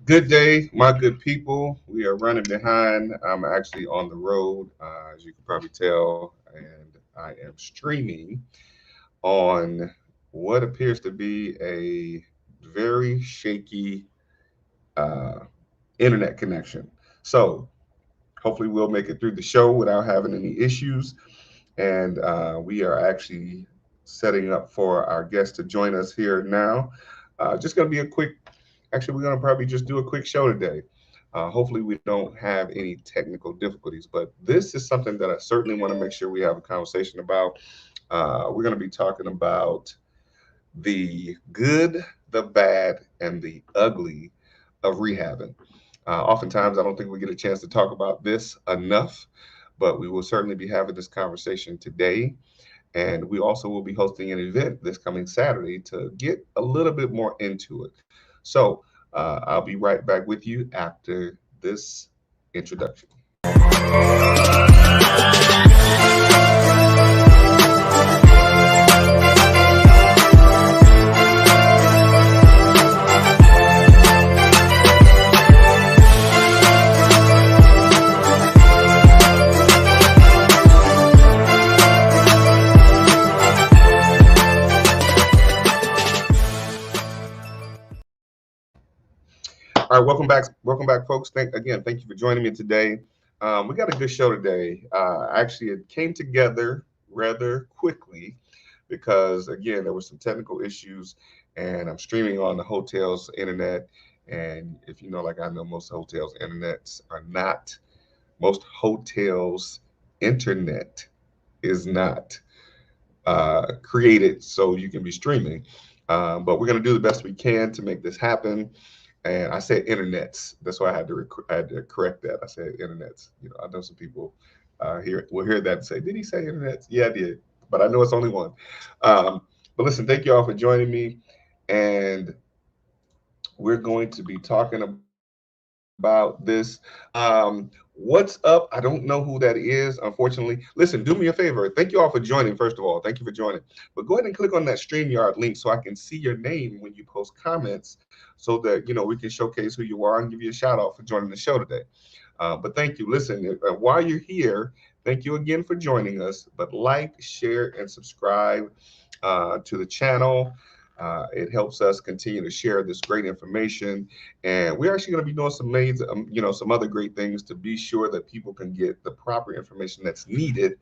Good day, my good people. We are running behind. I'm actually on the road, as you can probably tell, and I am streaming on what appears to be a very shaky uh, internet connection. So, hopefully, we'll make it through the show without having any issues. And we are actually setting up for our guest to join us here now. Just going to be a quick, actually, we're going to probably just do a quick show today. Hopefully, we don't have any technical difficulties, but this is something that I certainly want to make sure we have a conversation about. We're going to be talking about the good, the bad, and the ugly of rehabbing. Oftentimes, I don't think we get a chance to talk about this enough, but we will certainly be having this conversation today. And we also will be hosting an event this coming Saturday to get a little bit more into it. So I'll be right back with you after this introduction. All right, welcome back, folks. Thank you for joining me today. We got a good show today. Actually, it came together rather quickly because again, there were some technical issues, and I'm streaming on the hotel's internet. And if you know, like I know, most hotels' internets are not. Most hotels' internet is not created so you can be streaming. But we're going to do the best we can to make this happen. And I said internets. That's why I had to correct that. I said internets. You know, I know some people will hear that and say, "Did he say internets?" Yeah, I did. But I know it's only one. But listen, thank you all for joining me. And we're going to be talking about this. What's up? I don't know who that is, unfortunately. Listen, do me a favor. Thank you all for joining, first of all. Thank you for joining. But go ahead and click on that StreamYard link so I can see your name when you post comments so that, we can showcase who you are and give you a shout out for joining the show today. But thank you. Listen, while you're here, thank you again for joining us. But like, share, and subscribe to the channel. It helps us continue to share this great information, and we're actually going to be doing some amazing, some other great things to be sure that people can get the proper information that's needed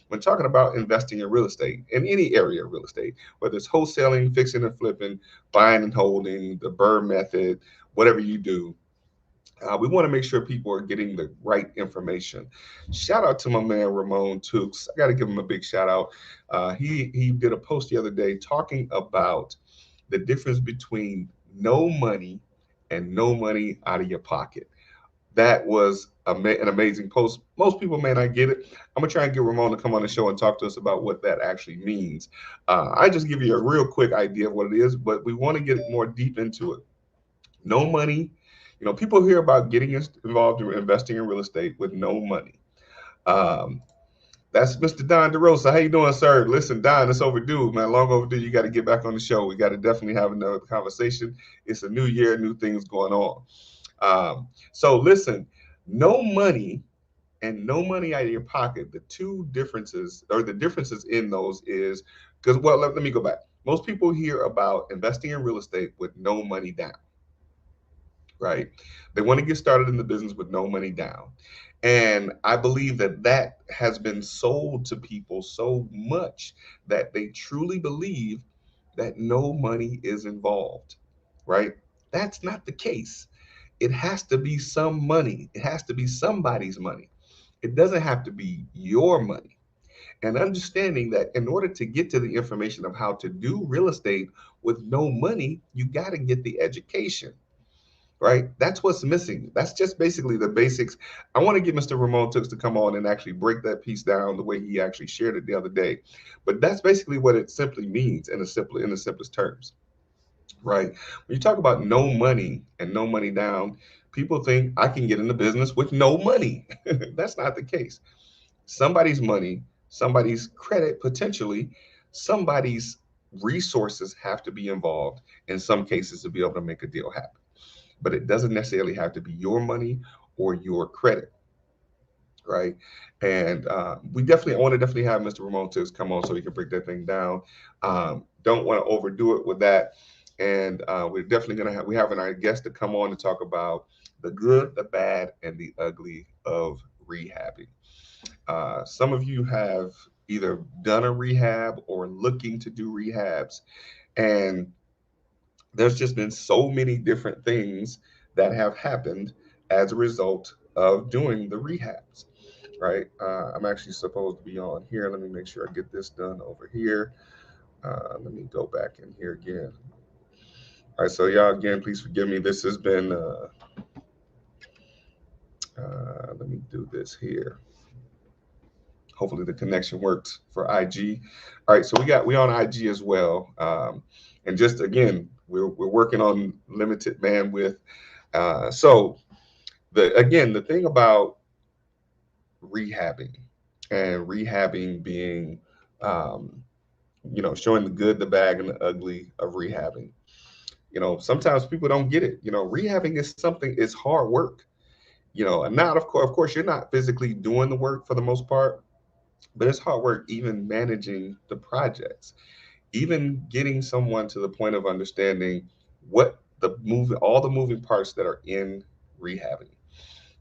when talking about investing in real estate in any area of real estate, whether it's wholesaling, fixing and flipping, buying and holding, the Burr method, whatever you do. We want to make sure people are getting the right information. Shout out to my man Ramon Tukes. I got to give him a big shout out. He did a post the other day talking about the difference between no money and no money out of your pocket. That was an amazing post. Most people may not get it. I'm gonna try and get Ramon to come on the show and talk to us about what that actually means. I just give you a real quick idea of what it is, but we want to get more deep into it. No money. People hear about getting involved in investing in real estate with no money. Um, that's Mr. Don DeRosa. How you doing, sir? Listen, Don, it's overdue, man. Long overdue. You got to get back on the show. We got to definitely have another conversation. It's a new year, new things going on. So listen, no money and no money out of your pocket. The two differences, or the differences in those, is because let me go back. Most people hear about investing in real estate with no money down, right? They want to get started in the business with no money down. And I believe that that has been sold to people so much that they truly believe that no money is involved, right? That's not the case. It has to be some money, it has to be somebody's money. It doesn't have to be your money. And understanding that in order to get to the information of how to do real estate with no money, you got to get the education, right? That's what's missing. That's just basically the basics. I want to get Mr. Ramon Tooks to come on and actually break that piece down the way he actually shared it the other day. But that's basically what it simply means in the simplest terms, right? When you talk about no money and no money down, people think I can get in the business with no money. That's not the case. Somebody's money, somebody's credit potentially, somebody's resources have to be involved in some cases to be able to make a deal happen. but it doesn't necessarily have to be your money or your credit, right? And we definitely, I want to definitely have Mr. Ramon to come on so we can break that thing down. Don't want to overdo it with that. And we're definitely going to have, we having our guest to come on to talk about the good, the bad, and the ugly of rehabbing. Some of you have either done a rehab or looking to do rehabs. And there's just been so many different things that have happened as a result of doing the rehabs, right? I'm actually supposed to be on here. Let me make sure I get this done over here. Let me go back in here again. All right, so y'all, again, please forgive me. This has been, let me do this here. Hopefully the connection works for IG. All right, so we on IG as well. And just again, we're working on limited bandwidth. So the thing about rehabbing and rehabbing being, um, showing the good, the bad, and the ugly of rehabbing. Sometimes people don't get it. Rehabbing is something, it's hard work. And not, of course, you're not physically doing the work for the most part, but it's hard work even managing the projects, even getting someone to the point of understanding what all the moving parts that are in rehabbing.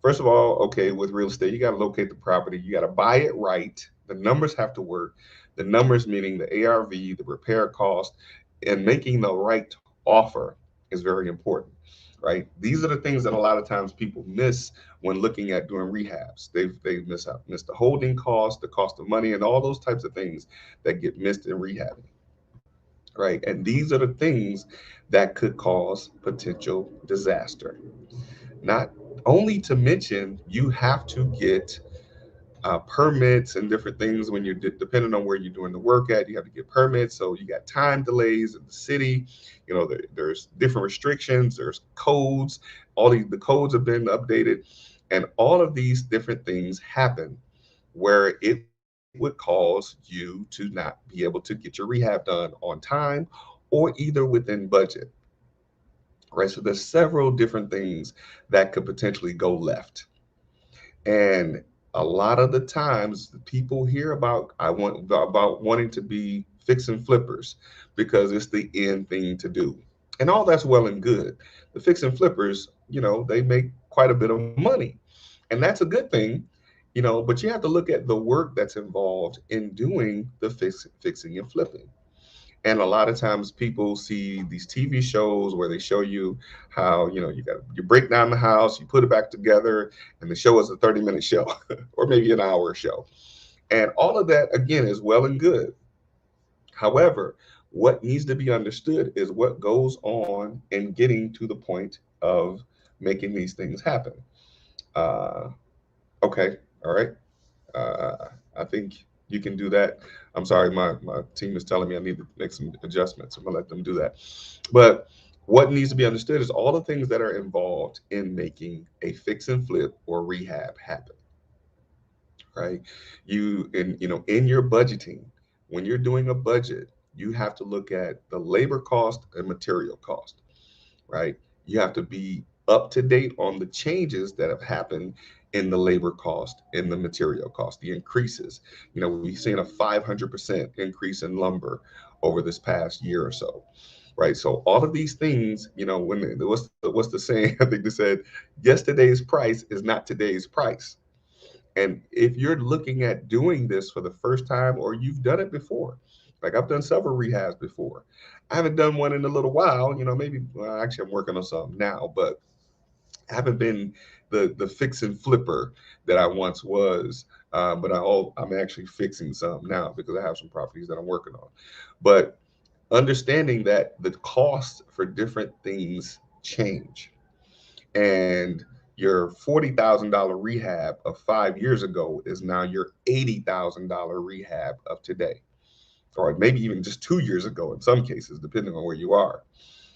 First of all, okay, with real estate, you got to locate the property. You got to buy it right. The numbers have to work. The numbers meaning the ARV, the repair cost, and making the right offer is very important, right? These are the things that a lot of times people miss when looking at doing rehabs. They miss the holding cost, the cost of money, and all those types of things that get missed in rehabbing, right? And these are the things that could cause potential disaster. Not only to mention, you have to get permits and different things when you're depending on where you're doing the work at. You have to get permits, so you got time delays in the city. There's different restrictions. There's codes. The codes have been updated, and all of these different things happen where it would cause you to not be able to get your rehab done on time or either within budget, right? So there's several different things that could potentially go left. And a lot of the times people hear about wanting to be fix and flippers because it's the end thing to do. And all that's well and good. The fix and flippers, they make quite a bit of money. And that's a good thing, but you have to look at the work that's involved in doing the fixing and flipping. And a lot of times people see these TV shows where they show you how, you break down the house, you put it back together, and the show is a 30-minute show or maybe an hour show. And all of that, again, is well and good. However, what needs to be understood is what goes on in getting to the point of making these things happen. Uh, okay, all right. I think you can do that. I'm sorry, my team is telling me I need to make some adjustments. I'm gonna let them do that. But what needs to be understood is all the things that are involved in making a fix and flip or rehab happen, right? In your budgeting, when you're doing a budget, you have to look at the labor cost and material cost, right? You have to be up to date on the changes that have happened in the labor cost, in the material cost, the increases. We've seen a 500% increase in lumber over this past year or so, right? So all of these things, what's the saying? I think they said, yesterday's price is not today's price. And if you're looking at doing this for the first time or you've done it before, like I've done several rehabs before. I haven't done one in a little while, maybe, well, actually I'm working on some now, but I haven't been the fix and flipper that I once was. But I'm actually fixing some now because I have some properties that I'm working on. But understanding that the costs for different things change, and your $40,000 rehab of 5 years ago is now your $80,000 rehab of today, or maybe even just 2 years ago in some cases, depending on where you are,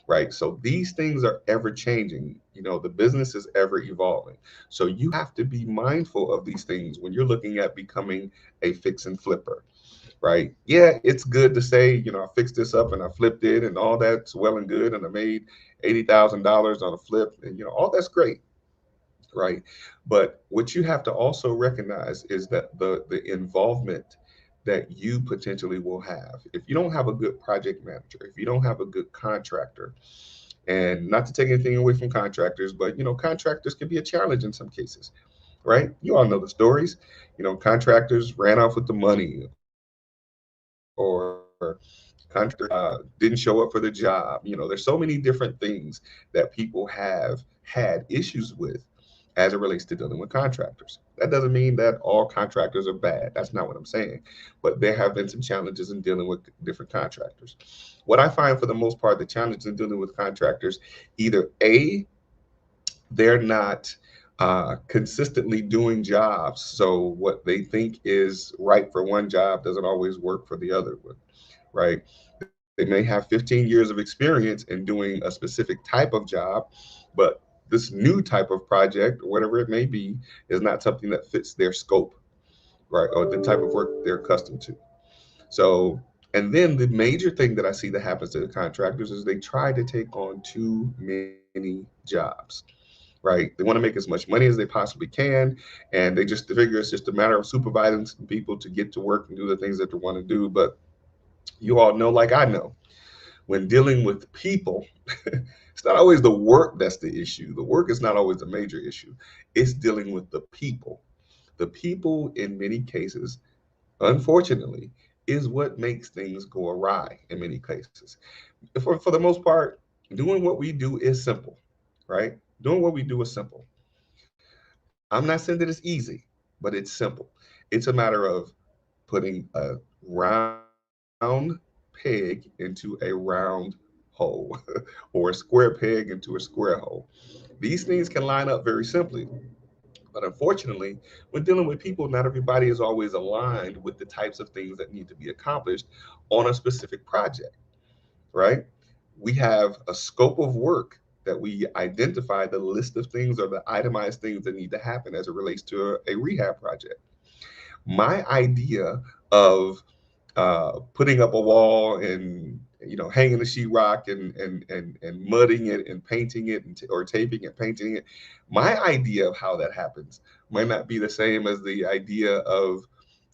right? So these things are ever changing. The business is ever evolving. So you have to be mindful of these things when you're looking at becoming a fix and flipper, right? Yeah, it's good to say, I fixed this up and I flipped it and all that's well and good and I made $80,000 on a flip and all that's great, right? But what you have to also recognize is that the involvement that you potentially will have if you don't have a good project manager, if you don't have a good contractor, and not to take anything away from contractors, but contractors can be a challenge in some cases, right? You all know the stories. Contractors ran off with the money, or contractor didn't show up for the job. There's so many different things that people have had issues with as it relates to dealing with contractors. That doesn't mean that all contractors are bad. That's not what I'm saying. But there have been some challenges in dealing with different contractors. What I find for the most part, the challenge in dealing with contractors, either A, they're not consistently doing jobs. So what they think is right for one job doesn't always work for the other one, right? They may have 15 years of experience in doing a specific type of job, but this new type of project, or whatever it may be, is not something that fits their scope, right? Or the type of work they're accustomed to. So, and then the major thing that I see that happens to the contractors is they try to take on too many jobs, right? They want to make as much money as they possibly can, and they just figure it's just a matter of supervising some people to get to work and do the things that they want to do. But you all know, like I know, when dealing with people, it's not always the work that's the issue. The work is not always the major issue. It's dealing with the people. The people, in many cases, unfortunately, is what makes things go awry in many cases. For the most part, doing what we do is simple, right? Doing what we do is simple. I'm not saying that it's easy, but it's simple. It's a matter of putting a round peg into a round hole or a square peg into a square hole. These things can line up very simply. But unfortunately, when dealing with people, not everybody is always aligned with the types of things that need to be accomplished on a specific project, right? We have a scope of work that we identify the list of things or the itemized things that need to happen as it relates to a rehab project. My idea of putting up a wall and hanging the sheetrock and mudding it and painting it or taping and painting it. My idea of how that happens might not be the same as the idea of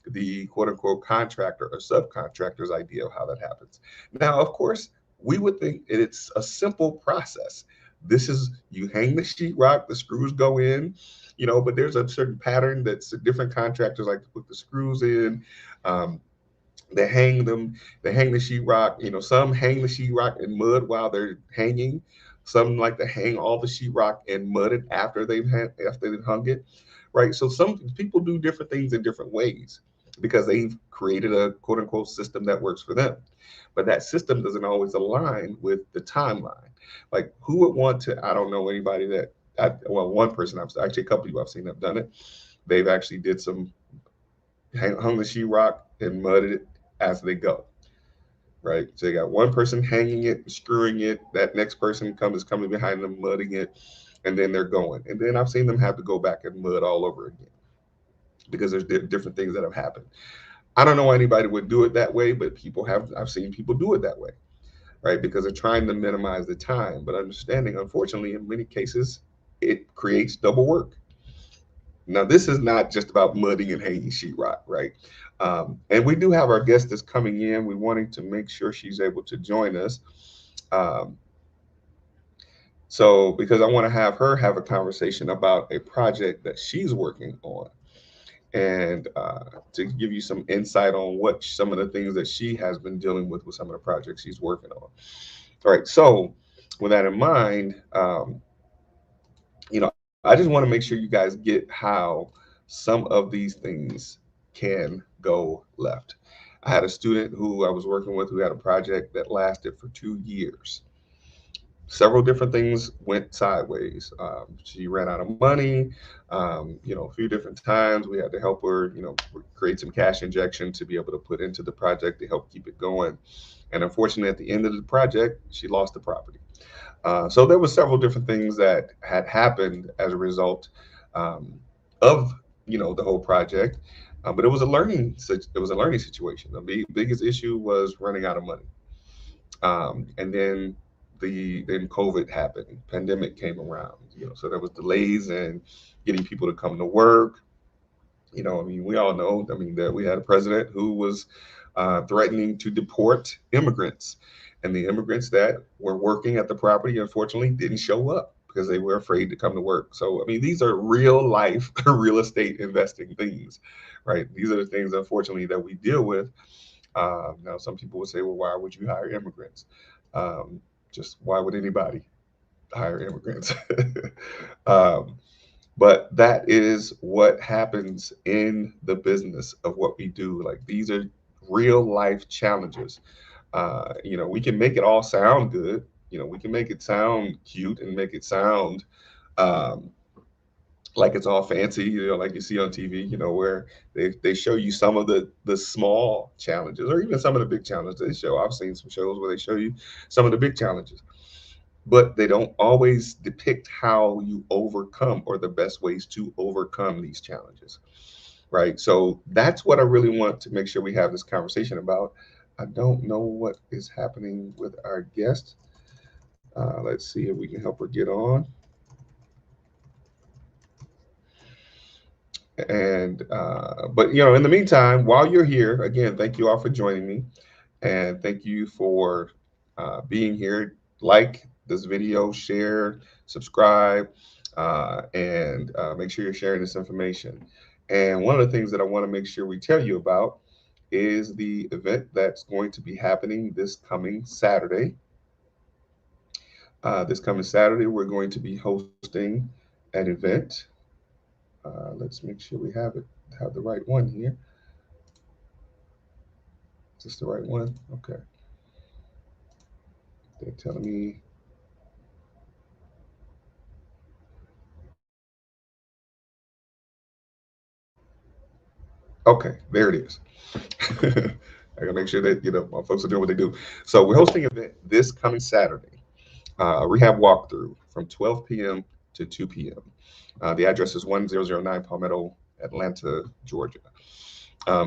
the quote unquote contractor or subcontractor's idea of how that happens. Now, of course, we would think it's a simple process. This is you hang the sheetrock, the screws go in, but there's a certain pattern that different contractors like to put the screws in. Um, they hang them, they hang the sheetrock. Some hang the sheetrock in mud while they're hanging. Some like to hang all the sheetrock and mud it after they've hung it, right? So some people do different things in different ways because they've created a quote unquote system that works for them. But that system doesn't always align with the timeline. Like who would want to? I don't know anybody that. Well, one person actually a couple of people I've seen have done it. They've actually did some hung the sheetrock and mudded it as they go, right? So you got one person hanging it, screwing it. That next person is coming behind them, mudding it, and then they're going. And then I've seen them have to go back and mud all over again because there's different things that have happened. I don't know why anybody would do it that way, but I've seen people do it that way, right? Because they're trying to minimize the time, but understanding, unfortunately, in many cases, it creates double work. Now, this is not just about mudding and hanging sheetrock, right? And we do have our guest that's coming in. We're wanting to make sure she's able to join us. Um, so, because I want to have her have a conversation about a project that she's working on and to give you some insight on what some of the things that she has been dealing with some of the projects she's working on. All right. So, with that in mind, I just want to make sure you guys get how some of these things can go left. I had a student who I was working with who had a project that lasted for 2 years. Several different things went sideways. She ran out of money, a few different times. We had to help her, create some cash injection to be able to put into the project to help keep it going. And unfortunately, at the end of the project, she lost the property. So there were several different things that had happened as a result of the whole project. But it was a learning situation. The biggest issue was running out of money. And then then COVID happened, pandemic came around, so there was delays in getting people to come to work. I mean, we all know, I mean, that we had a president who was threatening to deport immigrants, and the immigrants that were working at the property unfortunately didn't show up because they were afraid to come to work. So, I mean, these are real life real estate investing things, right? These are the things, unfortunately, that we deal with. Now, some people would say, well, why would you hire immigrants? Um, just why would anybody hire immigrants? um, but that is what happens in the business of what we do. Like, these are real life challenges. We can make it all sound good. We can make it sound cute and make it sound um, like it's all fancy, like you see on TV, where they show you some of the small challenges or even some of the big challenges they show. I've seen some shows where they show you some of the big challenges, but they don't always depict how you overcome or the best ways to overcome these challenges, right? So that's what I really want to make sure we have this conversation about. I don't know what is happening with our guest. Let's see if we can help her get on. And but in the meantime, while you're here, again, thank you all for joining me, and thank you for being here. Like this video, share, subscribe, and make sure you're sharing this information. And one of the things that I want to make sure we tell you about is the event that's going to be happening this coming Saturday. We're going to be hosting an event. Let's make sure we have the right one here. Is this the right one? Okay. They're telling me. Okay, there it is. I gotta make sure that my folks are doing what they do. So we're hosting an event this coming Saturday, a rehab walkthrough from 12 p.m. to 2 p.m. The address is 1009 Palmetto, Atlanta, Georgia.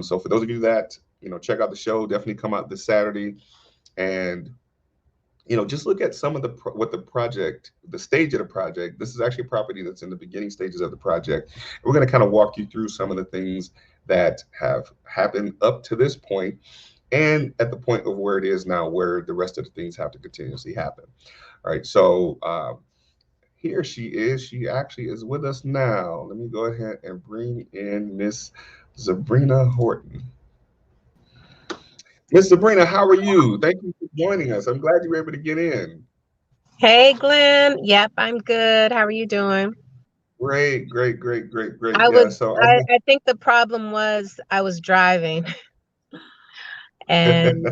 So for those of you that check out the show, definitely come out this Saturday and just look at some of what the stage of the project. This is actually a property that's in the beginning stages of the project. We're going to kind of walk you through some of the things that have happened up to this point and at the point of where it is now, where the rest of the things have to continuously happen. All right. So here she is. She actually is with us now. Let me go ahead and bring in Miss Zabrina Horton. Miss Sabrina, how are you? Thank you for joining us. I'm glad you were able to get in. Hey, Glenn. Yep, I'm good. How are you doing? Great, great, great, great, great. I Yeah. was So I think the problem was I was driving and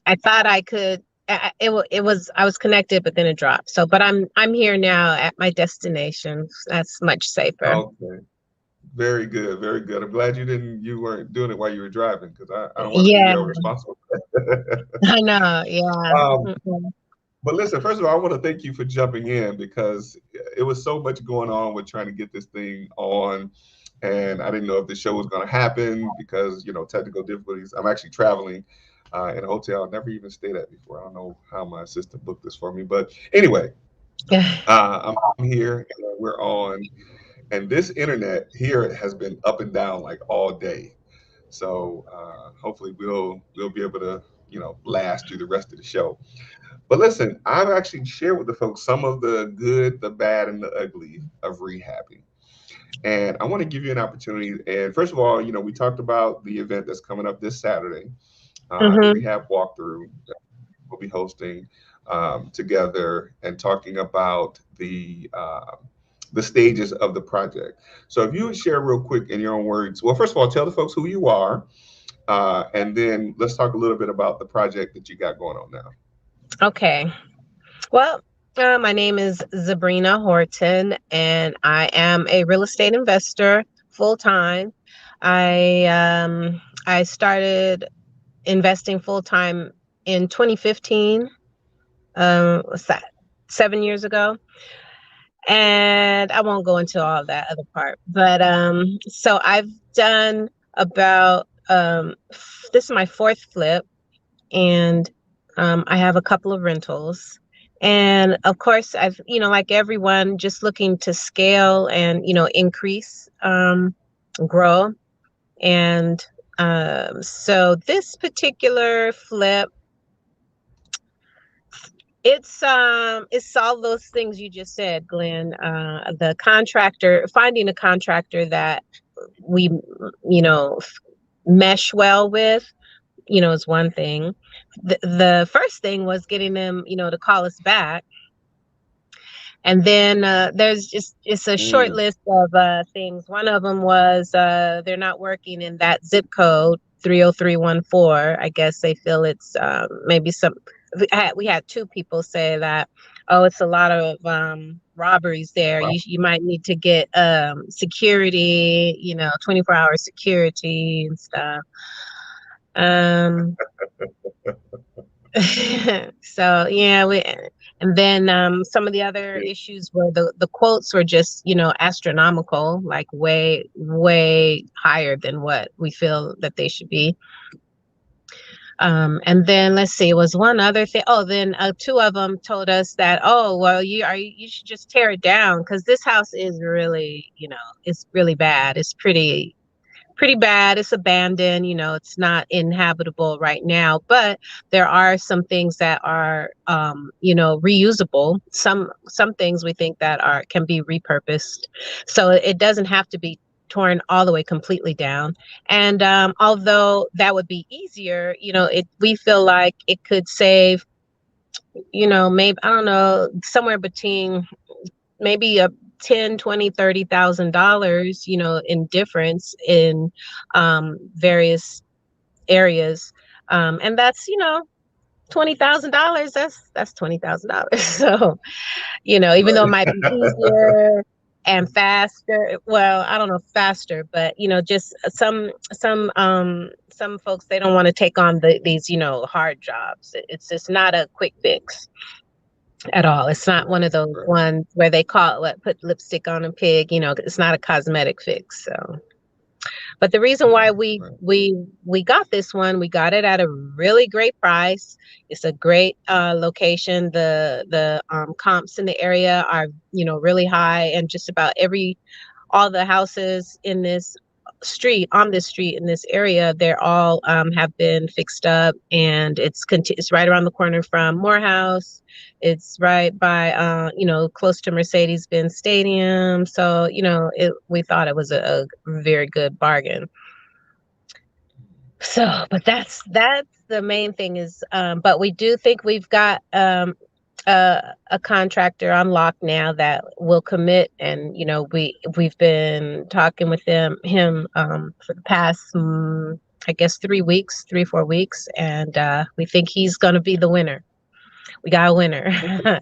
I thought I could I was connected but then it dropped. So but I'm here now at my destination. That's much safer. okay, very good, very good. I'm glad you weren't doing it while you were driving because I don't want to be Yeah, held responsible. I know. Yeah. um, Mm-mm. but listen, first of all, I want to thank you for jumping in because it was so much going on with trying to get this thing on. And I didn't know if the show was going to happen because, technical difficulties. I'm actually traveling in a hotel I never even stayed at before. I don't know how my assistant booked this for me. But anyway, I'm here and we're on. And this internet here has been up and down like all day. So hopefully we'll be able to, last through the rest of the show. But listen, I've actually shared with the folks some of the good, the bad, and the ugly of rehabbing. And I want to give you an opportunity. And first of all, we talked about the event that's coming up this Saturday, the Hmm. rehab walkthrough that we'll be hosting together and talking about the stages of the project. So if you would share real quick in your own words, well, first of all, tell the folks who you are, and then let's talk a little bit about the project that you got going on now. Okay. Well, my name is Zabrina Horton, and I am a real estate investor full time. I started investing full time in 2015. What's that? 7 years ago, And I won't go into all that other part, but so I've done about this is my fourth flip, and I have a couple of rentals. And of course, I've, like everyone, just looking to scale and, increase, grow. And so this particular flip, it's all those things you just said, Glenn. The contractor, finding a contractor that we, mesh well with, is one thing. The first thing was getting them, to call us back. And then it's a short list of things. One of them was they're not working in that zip code 30314. I guess they feel it's maybe some. We had two people say that, oh, it's a lot of robberies there. Wow. You might need to get security, 24-hour security and stuff. So yeah, and then some of the other issues were the quotes were just, astronomical, like way higher than what we feel that they should be. And then let's see, it was one other thing. Oh, then two of them told us that, oh, well, you should just tear it down because this house is really, it's really bad. It's pretty bad. It's abandoned, it's not inhabitable right now, but there are some things that are, reusable. Some things we think that can be repurposed. So it doesn't have to be torn all the way completely down. And although that would be easier, we feel like it could save, maybe, I don't know, somewhere between maybe a 10, 20, $30,000, in difference in various areas. And that's, $20,000, that's $20,000. So, even though it might be easier and faster, well, I don't know, faster, but, just some folks, they don't want to take on these, hard jobs. It's just not a quick fix at all. It's not one of those ones where they call it put lipstick on a pig, it's not a cosmetic fix. So, but the reason why we got this one, we got it at a really great price. It's a great location. The comps in the area are, really high, and just about all the houses in this street in this area, they're all have been fixed up, and it's right around the corner from Morehouse. It's right by close to Mercedes-Benz Stadium. So we thought it was a very good bargain. So, but that's the main thing is, but we do think we've got a contractor on lock now that will commit, and we've been talking with him for the past I guess 3 weeks, 4 weeks, and we think he's going to be the winner. We got a winner.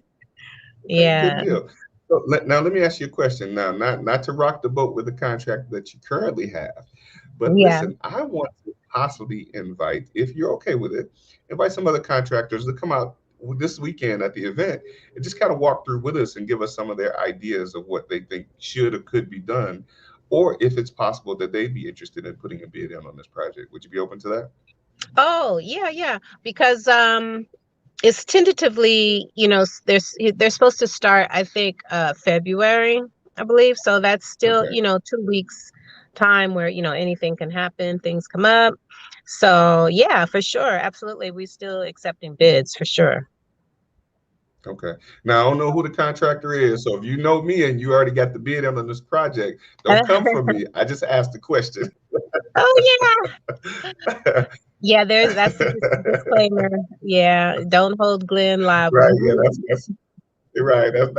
Yeah. Good deal. So now let me ask you a question. Now, not to rock the boat with the contract that you currently have, but listen, I want to possibly invite, if you're okay with it, invite some other contractors to come out this weekend at the event and just kind of walk through with us and give us some of their ideas of what they think should or could be done, or if it's possible that they'd be interested in putting a bid in on this project. Would you be open to that? Oh, yeah, because it's tentatively, they're supposed to start, I think, February, I believe. So that's still, 2 weeks time where, anything can happen, things come up. So yeah, for sure. Absolutely. We're still accepting bids for sure. Okay. Now, I don't know who the contractor is. So if you know me and you already got the bid in on this project, don't come for me. I just asked the question. Oh, yeah. Yeah, that's a disclaimer. Yeah, don't hold Glenn liable. Right. Yeah, that's right. That's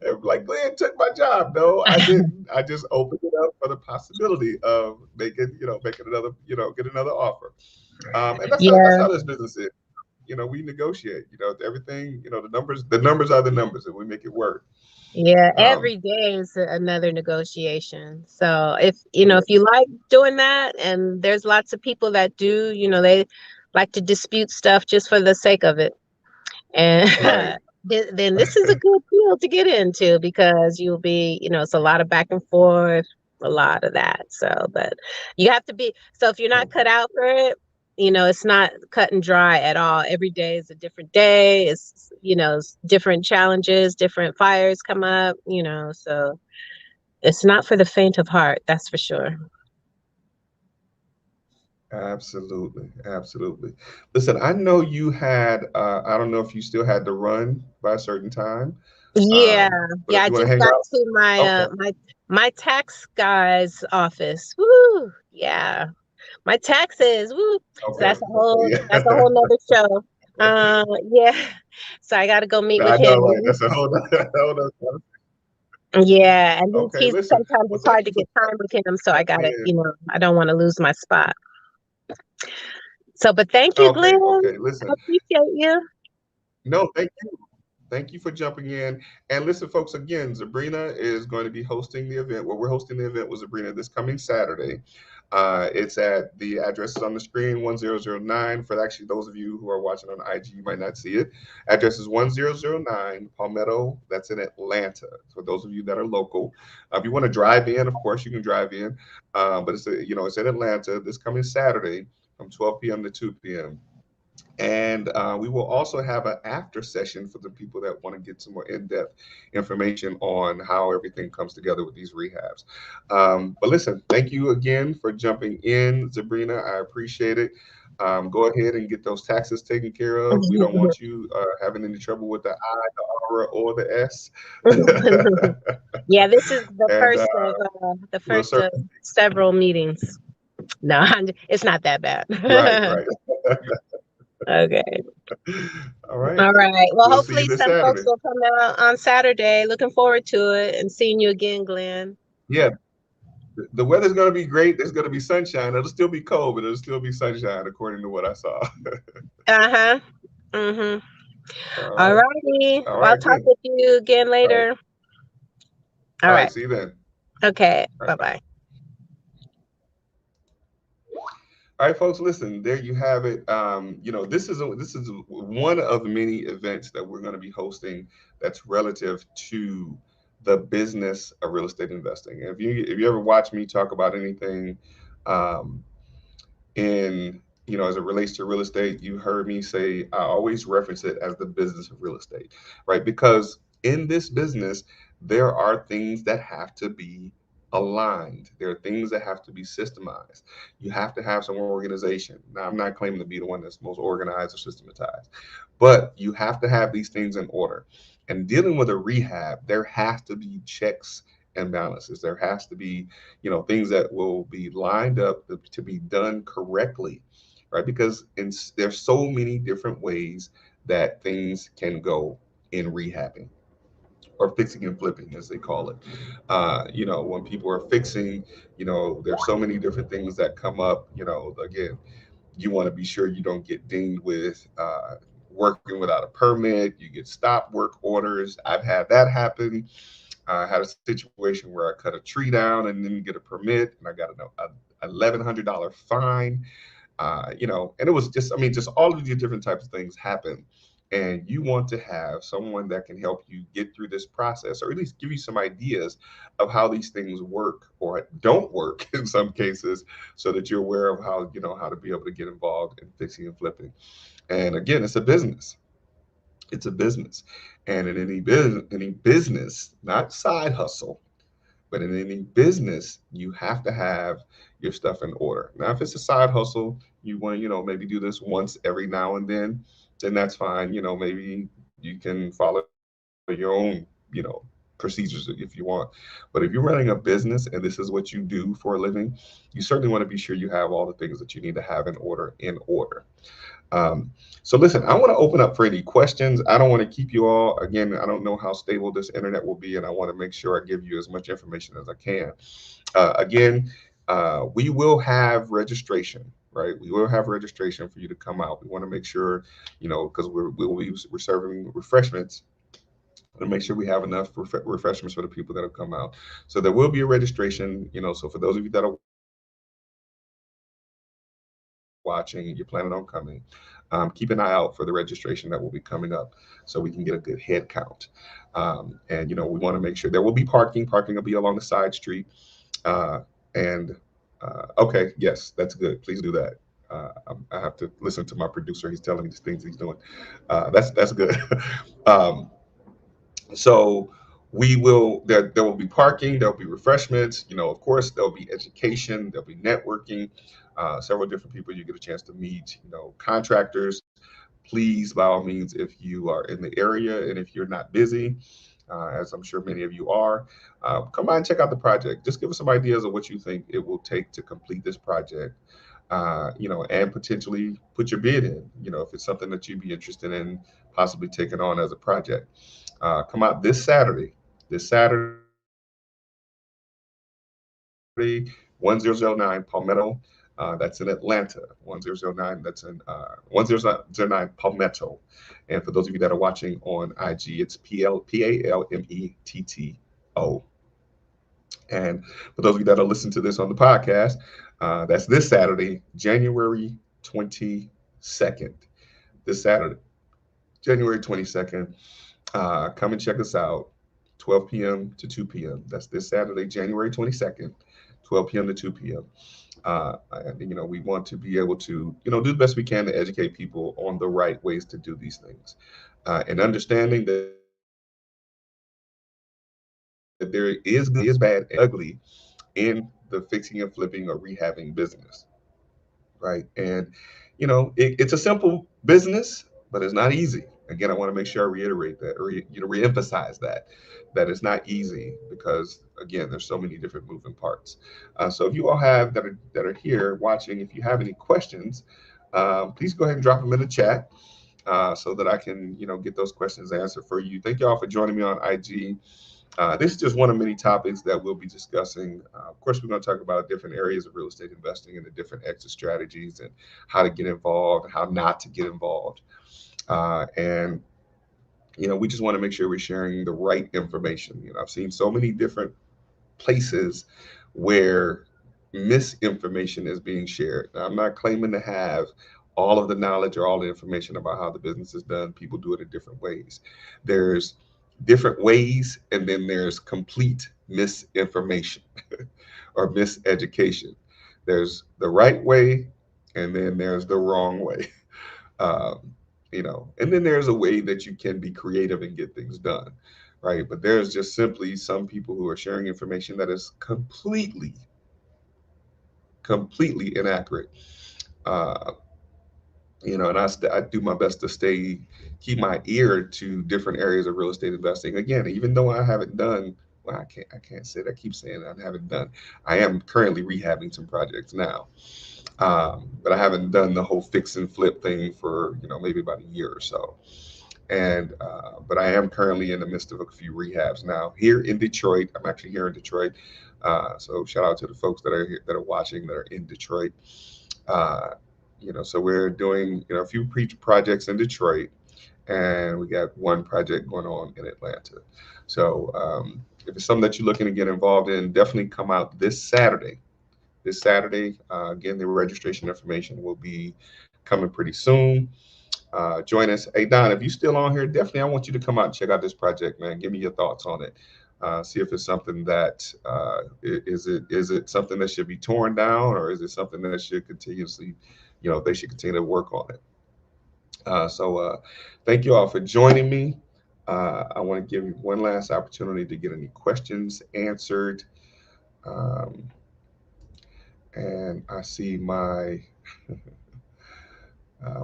not, like, Glenn took my job. No, I didn't. I just opened it up for the possibility of making another, get another offer. And that's how this business is. We negotiate. Everything. The numbers are the numbers, and we make it work. Yeah, every day is another negotiation. So if you like doing that, and there's lots of people that do, they like to dispute stuff just for the sake of it. And then this is a good field to get into because you'll be, it's a lot of back and forth, a lot of that. So, but you have to be, so if you're not cut out for it, it's not cut and dry at all. Every day is a different day. It's different challenges, different fires come up, so it's not for the faint of heart, that's for sure. Absolutely, absolutely. Listen, I know you had. I don't know if you still had to run by a certain time, Yeah, but yeah. if I you want to just hang got out, to my okay. my tax guy's office. Woo! Yeah, my taxes. Woo! So Okay. that's a Yeah. whole nother show. Yeah. So I got to go meet with I know, right? him. That's a whole nother, whole nother. Yeah, and Okay, he's listen. sometimes Well, it's thank hard you to for get time with him. So I jumping gotta, in. I don't want to lose my spot. So, but thank you, Glenn. Okay, okay. I Listen. appreciate you. No, thank you. Thank you for jumping in. And listen, folks, again, Zabrina is going to be hosting the event. Well, we're hosting the event with Zabrina this coming Saturday. It's at the address is on the screen 1009. For actually those of you who are watching on IG, you might not see it. Address is 1009 Palmetto. That's in Atlanta. For those of you that are local, if you want to drive in, of course, you can drive in. But it's in Atlanta this coming Saturday from 12 p.m. to 2 p.m. And we will also have an after session for the people that want to get some more in-depth information on how everything comes together with these rehabs. But listen, thank you again for jumping in, Zabrina. I appreciate it. Go ahead and get those taxes taken care of. We don't want you having any trouble with the I, the R, or the S. Yeah, this is the And first of we'll serve. several meetings. No, it's not that bad. Right, right. Okay. All right. All right. Well, We'll see you hopefully this some folks Saturday. will come out on Saturday. Looking forward to it and seeing you again, Glenn. Yeah, the weather's going to be great. There's going to be sunshine. It'll still be cold, but it'll still be sunshine, according to what I saw. Uh-huh. Mm-hmm. All All right. righty. All Well, I'll right. talk Good. with you again All right. later. All All right. right. See you then. Okay. All right. Bye. Bye-bye. All right, folks. Listen, there you have it. This is one of many events that we're going to be hosting that's relative to the business of real estate investing. If you ever watch me talk about anything, um, in as it relates to real estate, you heard me say I always reference it as the business of real estate, right? Because in this business there are things that have to be aligned. There are things that have to be systemized. You have to have some organization. Now, I'm not claiming to be the one that's most organized or systematized, but you have to have these things in order. And dealing with a rehab, there has to be checks and balances. There has to be things that will be lined up to be done correctly, right? Because there's so many different ways that things can go in rehabbing or fixing and flipping, as they call it. When people are fixing, there's so many different things that come up. Again, you want to be sure you don't get dinged with working without a permit. You get stop work orders. I've had that happen. I had a situation where I cut a tree down and didn't get a permit, and I got an $1,100 fine. And it was just, I mean, just all of these different types of things happen. And you want to have someone that can help you get through this process, or at least give you some ideas of how these things work or don't work in some cases, so that you're aware of how to be able to get involved in fixing and flipping. And again, it's a business. It's a business. And in any business, not side hustle, but in any business, you have to have your stuff in order. Now, if it's a side hustle, you want to, maybe do this once every now and then that's fine. Maybe you can follow your own, procedures if you want. But if you're running a business and this is what you do for a living, you certainly want to be sure you have all the things that you need to have in order. So listen, I want to open up for any questions. I don't want to keep you all. Again, I don't know how stable this internet will be, and I want to make sure I give you as much information as I can. Again, we will have registration, right? We will have registration for you to come out. We want to make sure, because we're serving refreshments, to make sure we have enough refreshments for the people that have come out. So there will be a registration. So for those of you that are watching, you're planning on coming, keep an eye out for the registration that will be coming up so we can get a good head count. And, we want to make sure there will be parking. Parking will be along the side street. Uh, and okay, yes, that's good. Please do that. I have to listen to my producer. He's telling me these things he's doing. That's good. um, so there will be parking, there'll be refreshments, of course there'll be education, there'll be networking, several different people you get a chance to meet, contractors. Please, by all means, if you are in the area and if you're not busy, as I'm sure many of you are, come by and check out the project. Just give us some ideas of what you think it will take to complete this project. And potentially put your bid in, if it's something that you'd be interested in possibly taking on as a project. Come out this Saturday, 1009 Palmetto. That's in Atlanta. 1009. That's in 1009 Palmetto. And for those of you that are watching on IG, it's PALMETTO. And for those of you that are listening to this on the podcast, that's this Saturday, January 22nd. This Saturday, January 22nd. Come and check us out, 12 p.m. to 2 p.m. That's this Saturday, January 22nd, 12 p.m. to 2 p.m. And we want to be able to, do the best we can to educate people on the right ways to do these things. And understanding that there is good, is bad, and ugly in the fixing and flipping or rehabbing business, right? And it's a simple business, but it's not easy. Again, I want to make sure I reiterate that, or reemphasize that it's not easy because again, there's so many different moving parts. So if you all have that are here watching, if you have any questions, please go ahead and drop them in the chat so that I can get those questions answered for you. Thank you all for joining me on IG. This is just one of many topics that we'll be discussing. Of course, we're going to talk about different areas of real estate investing and the different exit strategies and how to get involved and how not to get involved. And we just want to make sure we're sharing the right information. I've seen so many different places where misinformation is being shared. Now, I'm not claiming to have all of the knowledge or all the information about how the business is done. People do it in different ways. There's different ways, and then there's complete misinformation or miseducation. There's the right way, and then there's the wrong way. Um, and then there's a way that you can be creative and get things done, right? But there's just simply some people who are sharing information that is completely inaccurate. Uh, and I do my best to keep my ear to different areas of real estate investing. Again, even though I haven't done, well, I can't say that. I keep saying I haven't done. I am currently rehabbing some projects now, but I haven't done the whole fix and flip thing for maybe about a year or so. And but I am currently in the midst of a few rehabs now here in Detroit. I'm actually here in Detroit, so shout out to the folks that are here, that are watching, that are in Detroit. Uh, so we're doing a few projects in Detroit, and we got one project going on in Atlanta. So if it's something that you're looking to get involved in, definitely come out this Saturday. Again, the registration information will be coming pretty soon. Join us. Hey, Don, if you're still on here, definitely I want you to come out and check out this project, man. Give me your thoughts on it. See if it's something that is it something that should be torn down, or is it something that should continuously, they should continue to work on it. So thank you all for joining me. I want to give you one last opportunity to get any questions answered. And I see my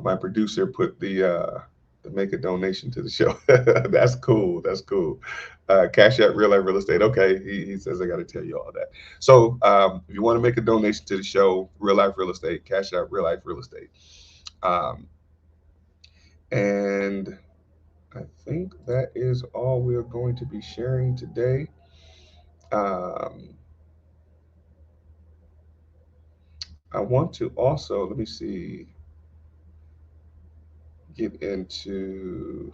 my producer put the make a donation to the show. That's cool. That's cool. Cash App Real Life Real Estate. Okay, he says I got to tell you all that. So if you want to make a donation to the show, Real Life Real Estate, Cash App Real Life Real Estate. And I think that is all we're going to be sharing today. I want to also, let me see, get into,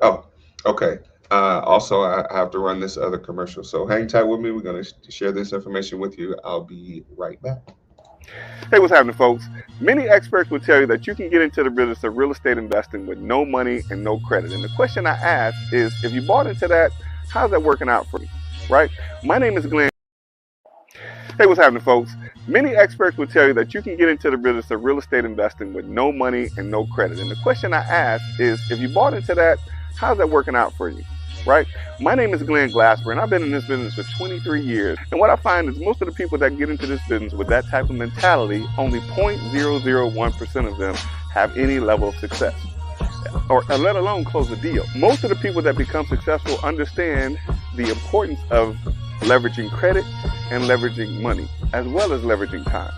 oh, okay. Also, I have to run this other commercial. So hang tight with me. We're going to share this information with you. I'll be right back. Hey, what's happening, folks? Many experts will tell you that you can get into the business of real estate investing with no money and no credit. And the question I ask is, if you bought into that, how's that working out for you, right? My name is Glenn. Hey, what's happening, folks? Many experts will tell you that you can get into the business of real estate investing with no money and no credit. And the question I ask is, if you bought into that, how's that working out for you, right? My name is Glenn Glasper, and I've been in this business for 23 years. And what I find is most of the people that get into this business with that type of mentality, only 0.001% of them have any level of success, or let alone close a deal. Most of the people that become successful understand the importance of leveraging credit and leveraging money, as well as leveraging time,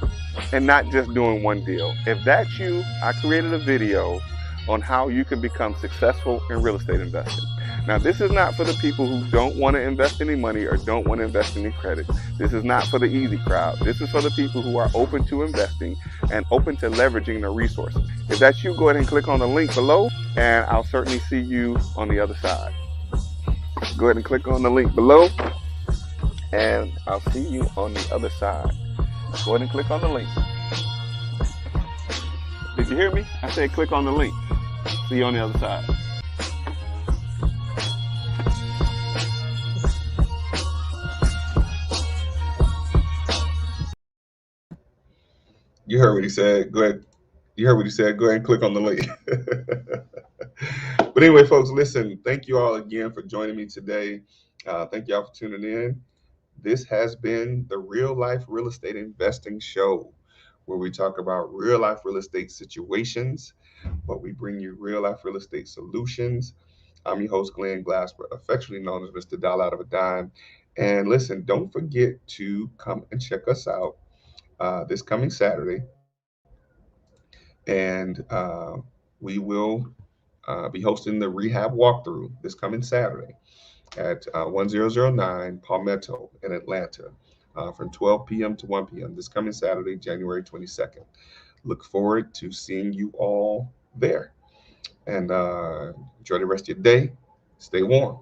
and not just doing one deal. If that's you, I created a video on how you can become successful in real estate investing. Now, this is not for the people who don't want to invest any money or don't want to invest any credit. This is not for the easy crowd. This is for the people who are open to investing and open to leveraging their resources. If that's you, go ahead and click on the link below, and I'll certainly see you on the other side. Go ahead and click on the link below, and I'll see you on the other side. Go ahead and click on the link. Did you hear me? I said click on the link. See you on the other side. You heard what he said. Go ahead. You heard what he said. Go ahead and click on the link. But anyway, folks, listen, thank you all again for joining me today. Thank you all for tuning in. This has been the Real Life Real Estate Investing Show, where we talk about real life real estate situations, but we bring you real life real estate solutions. I'm your host, Glenn Glasper, affectionately known as Mr. Dollar Out of a Dime. And listen, don't forget to come and check us out this coming Saturday. And we will be hosting the Rehab walkthrough this coming Saturday at 1009 Palmetto in Atlanta from 12 p.m. to 1 p.m. this coming Saturday, January 22nd. Look forward to seeing you all there. And enjoy the rest of your day. Stay warm.